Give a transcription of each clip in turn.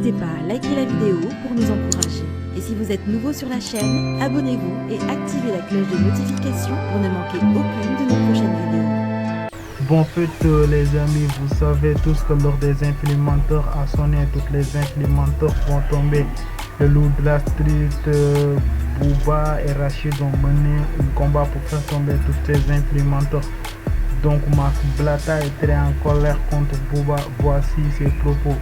N'hésitez pas à liker la vidéo pour nous encourager. Et si vous êtes nouveau sur la chaîne, abonnez-vous et activez la cloche de notification pour ne manquer aucune de nos prochaines vidéos. Bon, en fait, les amis, vous savez tous que lors des implémenteurs à sonner, toutes les implémenteurs vont tomber. Le loup de la street, Booba et Rachid ont mené un combat pour faire tomber tous ces implémenteurs. Donc Max Blata est très en colère contre Booba. Voici ses propos.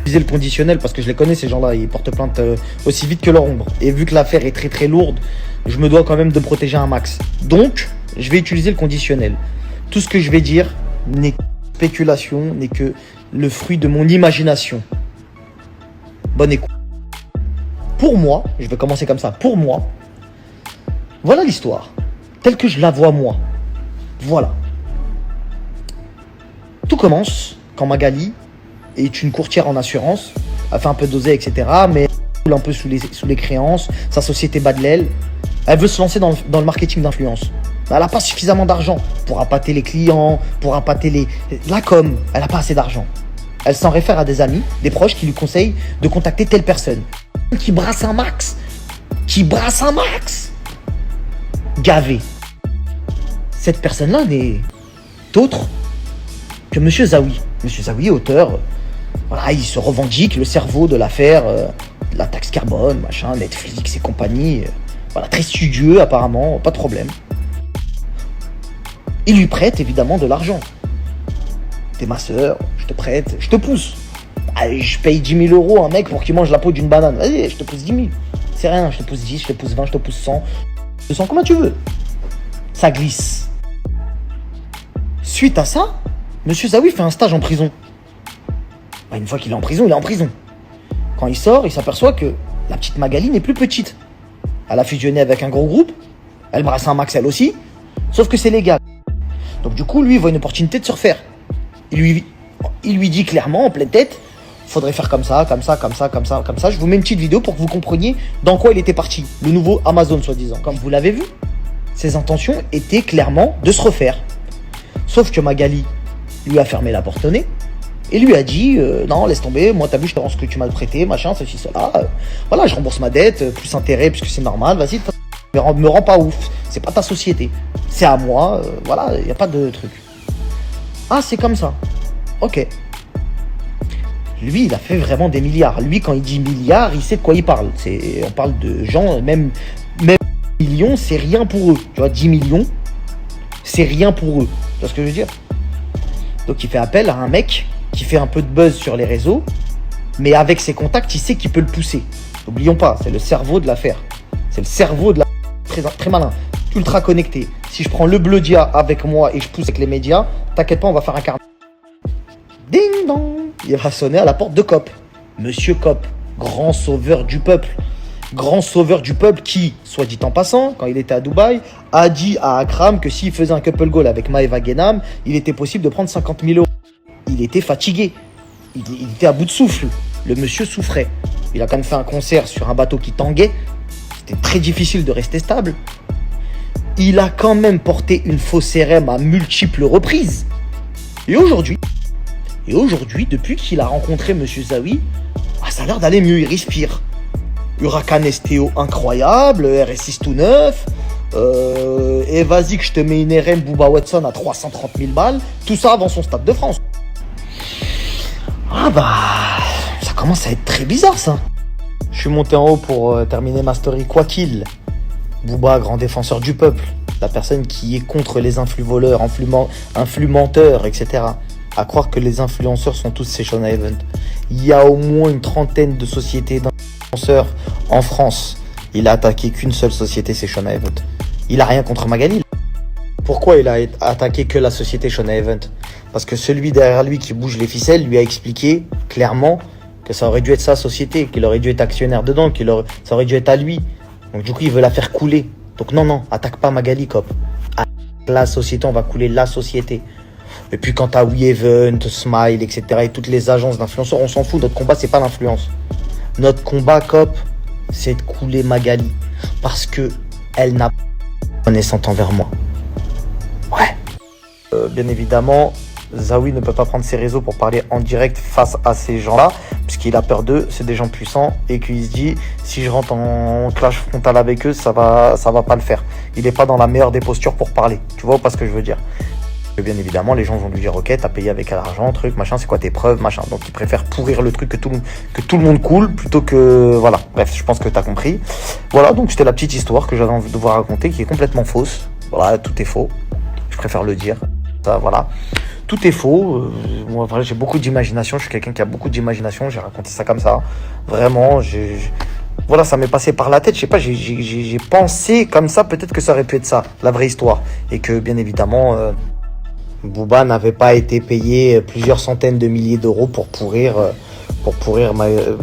Le conditionnel parce que je les connais, ces gens-là, ils portent plainte aussi vite que leur ombre. Et vu que l'affaire est très très lourde, je me dois quand même de protéger un max. Donc, je vais utiliser le conditionnel. Tout ce que je vais dire n'est que spéculation, n'est que le fruit de mon imagination. Bonne écoute. Pour moi, je vais commencer comme ça, pour moi, voilà l'histoire, telle que je la vois moi. Voilà. Tout commence quand Magali est une courtière en assurance, elle fait un peu d'oseille, etc. Mais elle roule un peu sous les créances, sa société bat de l'aile. Elle veut se lancer dans le marketing d'influence. Mais elle n'a pas suffisamment d'argent pour appâter les clients, pour appâter la com. Elle n'a pas assez d'argent. Elle s'en réfère à des amis, des proches qui lui conseillent de contacter telle personne. Qui brasse un max. Gavé. Cette personne-là n'est autre que Monsieur Zawi. Monsieur Zawi, auteur, voilà, il se revendique le cerveau de l'affaire, de la taxe carbone, machin, Netflix et compagnie. Voilà, très studieux apparemment, pas de problème. Il lui prête évidemment de l'argent. T'es ma soeur, je te prête, je te pousse. Allez, je paye 10 000 euros à un mec pour qu'il mange la peau d'une banane. Vas-y, je te pousse 10 000. C'est rien, je te pousse 10, je te pousse 20, je te pousse 100. 200, comment tu veux. Ça glisse. Suite à ça, Monsieur Zawi fait un stage en prison. Bah, une fois qu'il est en prison, il est en prison. Quand il sort, il s'aperçoit que la petite Magali n'est plus petite. Elle a fusionné avec un gros groupe. Elle brasse un max elle aussi. Sauf que c'est légal. Donc du coup, lui, il voit une opportunité de se refaire. Il lui dit clairement, en pleine tête, faudrait faire comme ça. Je vous mets une petite vidéo pour que vous compreniez dans quoi il était parti. Le nouveau Amazon, soi-disant. Comme vous l'avez vu, ses intentions étaient clairement de se refaire. Sauf que Magali lui a fermé la porte au nez et lui a dit non, laisse tomber, moi t'as vu, je te rends ce que tu m'as prêté, machin, ceci, cela. Voilà, je rembourse ma dette, plus intérêt, puisque c'est normal, vas-y, me rends pas ouf. C'est pas ta société, c'est à moi, voilà, y a pas de truc. Ah, c'est comme ça. Ok. Lui, il a fait vraiment des milliards. Lui, quand il dit milliards, il sait de quoi il parle. On parle de gens, même millions, c'est rien pour eux. Tu vois, 10 millions, c'est rien pour eux. Tu vois ce que je veux dire? Donc, il fait appel à un mec qui fait un peu de buzz sur les réseaux, mais avec ses contacts, il sait qu'il peut le pousser. N'oublions pas, c'est le cerveau de l'affaire. C'est le cerveau de la... Très, très malin, ultra connecté. Si je prends le Bleudia avec moi et je pousse avec les médias, t'inquiète pas, on va faire un carnet. Ding dong! Il va sonner à la porte de Cop. Monsieur Cop, grand sauveur du peuple. Grand sauveur du peuple qui, soit dit en passant, quand il était à Dubaï, a dit à Akram que s'il faisait un couple goal avec Maeva Genam, il était possible de prendre 50 000 euros. Il était fatigué. Il était à bout de souffle. Le monsieur souffrait. Il a quand même fait un concert sur un bateau qui tanguait. C'était très difficile de rester stable. Il a quand même porté une fausse RM à multiples reprises. Et aujourd'hui, depuis qu'il a rencontré Monsieur Zawi, ça a l'air d'aller mieux, il respire. Huracan STO incroyable, RS6 tout neuf, et vas-y que je te mets une RM Booba Watson à 330 000 balles, tout ça avant son Stade de France. Ah bah, ça commence à être très bizarre ça. Je suis monté en haut pour terminer ma story, quoi qu'il. Booba, grand défenseur du peuple, la personne qui est contre les influx voleurs, influx menteurs, etc. À croire que les influenceurs sont tous Session Event. Il y a au moins une trentaine de sociétés d'influenceurs en France. Il a attaqué qu'une seule société, c'est Shona Event. Il a rien contre Magali. Pourquoi il a attaqué que la société Shona Event? Parce que celui derrière lui qui bouge les ficelles lui a expliqué clairement que ça aurait dû être sa société, qu'il aurait dû être actionnaire dedans, ça aurait dû être à lui. Donc du coup, il veut la faire couler. Donc non, attaque pas Magali, Cop. Attaque la société, on va couler la société. Et puis quant à WeEvent, Smile, etc. et toutes les agences d'influenceurs, on s'en fout. Notre combat, c'est pas l'influence. Notre combat, Cop, c'est de couler Magali. Parce que elle n'a pas reconnaissante envers moi. Ouais. Bien évidemment, Zawi ne peut pas prendre ses réseaux pour parler en direct face à ces gens-là, puisqu'il a peur d'eux, c'est des gens puissants, et qu'il se dit, si je rentre en clash frontal avec eux, ça va pas le faire. Il n'est pas dans la meilleure des postures pour parler. Tu vois pas ce que je veux dire? Bien évidemment, les gens vont lui dire, ok, t'as payé avec l'argent, truc, machin, c'est quoi tes preuves, machin. Donc il préfère pourrir le truc que tout le monde coule, plutôt que, voilà. Bref, je pense que t'as compris. Voilà, donc c'était la petite histoire que j'avais envie de vous raconter, qui est complètement fausse. Voilà, tout est faux. Je préfère le dire. Ça, voilà. Tout est faux. Moi, j'ai beaucoup d'imagination. Je suis quelqu'un qui a beaucoup d'imagination. J'ai raconté ça comme ça. Vraiment, voilà, ça m'est passé par la tête. Je sais pas, j'ai pensé comme ça. Peut-être que ça aurait pu être ça, la vraie histoire. Et que, bien évidemment, Booba n'avait pas été payé plusieurs centaines de milliers d'euros pour pourrir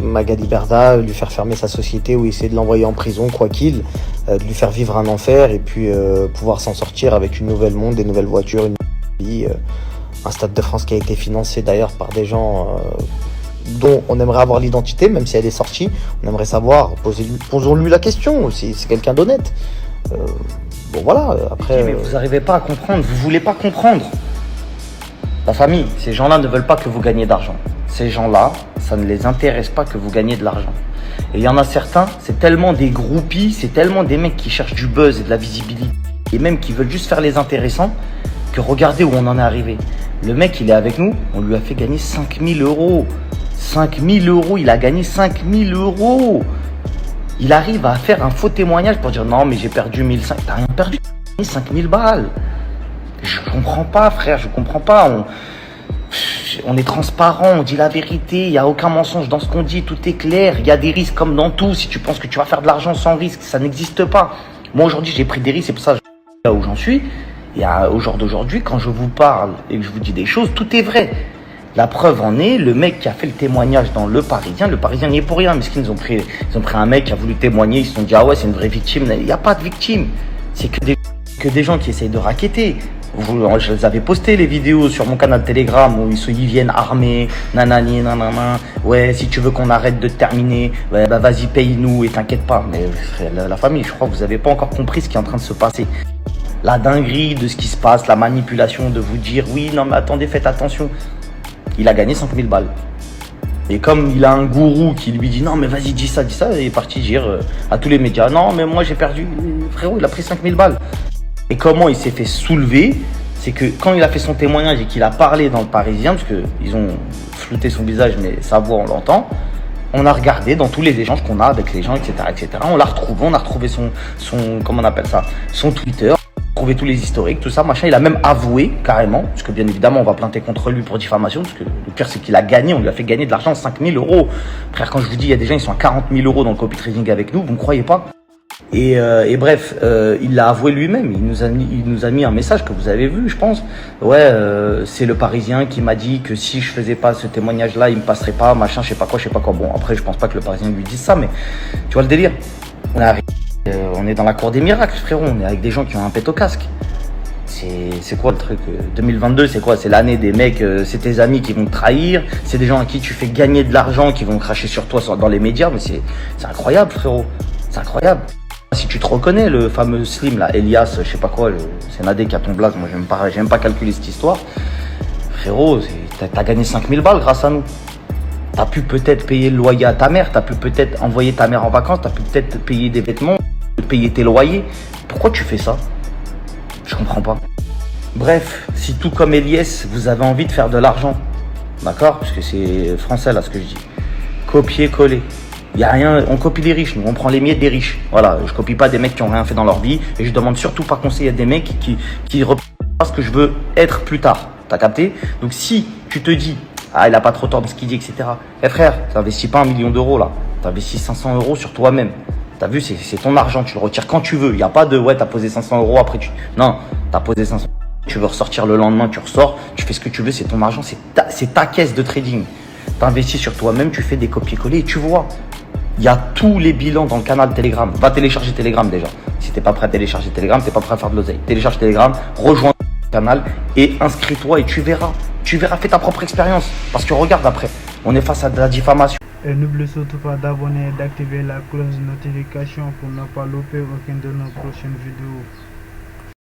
Magali Berda, lui faire fermer sa société ou essayer de l'envoyer en prison, quoi qu'il, de lui faire vivre un enfer et puis pouvoir s'en sortir avec une nouvelle monde, des nouvelles voitures, une vie, un Stade de France qui a été financé d'ailleurs par des gens dont on aimerait avoir l'identité, même si elle est sortie. On aimerait savoir, posons-lui la question, si c'est quelqu'un d'honnête. Bon voilà, après... Mais vous n'arrivez pas à comprendre, vous voulez pas comprendre. La famille, ces gens-là ne veulent pas que vous gagnez d'argent. Ces gens-là, ça ne les intéresse pas que vous gagnez de l'argent. Et il y en a certains, c'est tellement des groupies, c'est tellement des mecs qui cherchent du buzz et de la visibilité, et même qui veulent juste faire les intéressants, que regardez où on en est arrivé. Le mec, il est avec nous, on lui a fait gagner 5 000 euros. 5 000 euros, il a gagné 5 000 euros. Il arrive à faire un faux témoignage pour dire non mais j'ai perdu 1500. T'as rien perdu, t'as gagné 5000 balles. Je comprends pas frère, je comprends pas. On est transparent, on dit la vérité, il n'y a aucun mensonge dans ce qu'on dit, tout est clair. Il y a des risques comme dans tout. Si tu penses que tu vas faire de l'argent sans risque, ça n'existe pas. Moi aujourd'hui j'ai pris des risques, c'est pour ça que je suis là où j'en suis. Et au jour d'aujourd'hui, quand je vous parle et que je vous dis des choses, tout est vrai. La preuve en est, le mec qui a fait le témoignage dans Le Parisien n'y est pour rien. Mais ils ont pris un mec qui a voulu témoigner, ils se sont dit, ah ouais, c'est une vraie victime. Il n'y a pas de victime. C'est que des gens qui essayent de racketter. Je les avais posté les vidéos sur mon canal Telegram où ils viennent armés, nanani, nanana. Ouais, si tu veux qu'on arrête de te terminer, ouais, bah vas-y, paye-nous et t'inquiète pas. Mais frère, la famille, je crois que vous n'avez pas encore compris ce qui est en train de se passer. La dinguerie de ce qui se passe, la manipulation de vous dire, oui, non mais attendez, faites attention. Il a gagné 5000 balles. Et comme il a un gourou qui lui dit non mais vas-y dis ça, il est parti dire à tous les médias non mais moi j'ai perdu. Frérot, il a pris 5000 balles. Et comment il s'est fait soulever, c'est que quand il a fait son témoignage et qu'il a parlé dans Le Parisien, parce qu'ils ont flouté son visage mais sa voix on l'entend, on a regardé dans tous les échanges qu'on a avec les gens, etc. On l'a retrouvé, on a retrouvé son comment on appelle ça, son Twitter. Trouver tous les historiques, tout ça, machin. Il a même avoué carrément, parce que bien évidemment on va planter contre lui pour diffamation, parce que le pire c'est qu'il a gagné, on lui a fait gagner de l'argent, 5 000 euros. Frère, quand je vous dis, il y a des gens, ils sont à 40 000 euros dans le copy trading avec nous, vous ne croyez pas. Et bref, il l'a avoué lui-même, il nous a mis un message que vous avez vu, je pense. Ouais, c'est Le Parisien qui m'a dit que si je faisais pas ce témoignage-là, il me passerait pas, machin, je sais pas quoi. Bon, après, je pense pas que Le Parisien lui dise ça, mais tu vois le délire. On est dans la cour des miracles, frérot. On est avec des gens qui ont un pet au casque. C'est quoi le truc 2022, c'est quoi? C'est l'année des mecs, c'est tes amis qui vont te trahir. C'est des gens à qui tu fais gagner de l'argent, qui vont cracher sur toi dans les médias. Mais c'est incroyable, frérot. C'est incroyable. Si tu te reconnais, le fameux Slim, là, Elias, je sais pas quoi, c'est Nadé qui a ton blaze. Moi, j'aime pas calculer cette histoire. Frérot, t'as gagné 5000 balles grâce à nous. T'as pu peut-être payer le loyer à ta mère, t'as pu peut-être envoyer ta mère en vacances, t'as pu peut-être payer des vêtements, payer tes loyers. Pourquoi tu fais ça? Je comprends pas. Bref, si tout comme Elias, vous avez envie de faire de l'argent, d'accord? Parce que c'est français là ce que je dis. Copier-coller. Il y a rien, on copie les riches, nous, on prend les miettes des riches. Voilà, je copie pas des mecs qui ont rien fait dans leur vie et je demande surtout pas conseil à des mecs qui représentent ce que je veux être plus tard. T'as capté? Donc si tu te dis ah, il a pas trop tort de ce qu'il dit, etc. Eh frère, t'investis pas 1 million d'euros là. T'investis 500 euros sur toi-même. T'as vu, c'est ton argent, tu le retires quand tu veux. Il n'y a pas de ouais, t'as posé 500 euros après tu. Non, t'as posé 500 euros. Tu veux ressortir le lendemain, tu ressors, tu fais ce que tu veux, c'est ton argent, c'est ta caisse de trading. T'investis sur toi-même, tu fais des copier-coller et tu vois. Il y a tous les bilans dans le canal Telegram. Va télécharger Telegram déjà. Si t'es pas prêt à télécharger Telegram, t'es pas prêt à faire de l'oseille. Télécharge Telegram, rejoins le canal et inscris-toi et tu verras. Tu verras, fais ta propre expérience. Parce que regarde après, on est face à de la diffamation. Et n'oublie surtout pas d'abonner et d'activer la cloche de notification pour ne pas louper aucune de nos prochaines vidéos.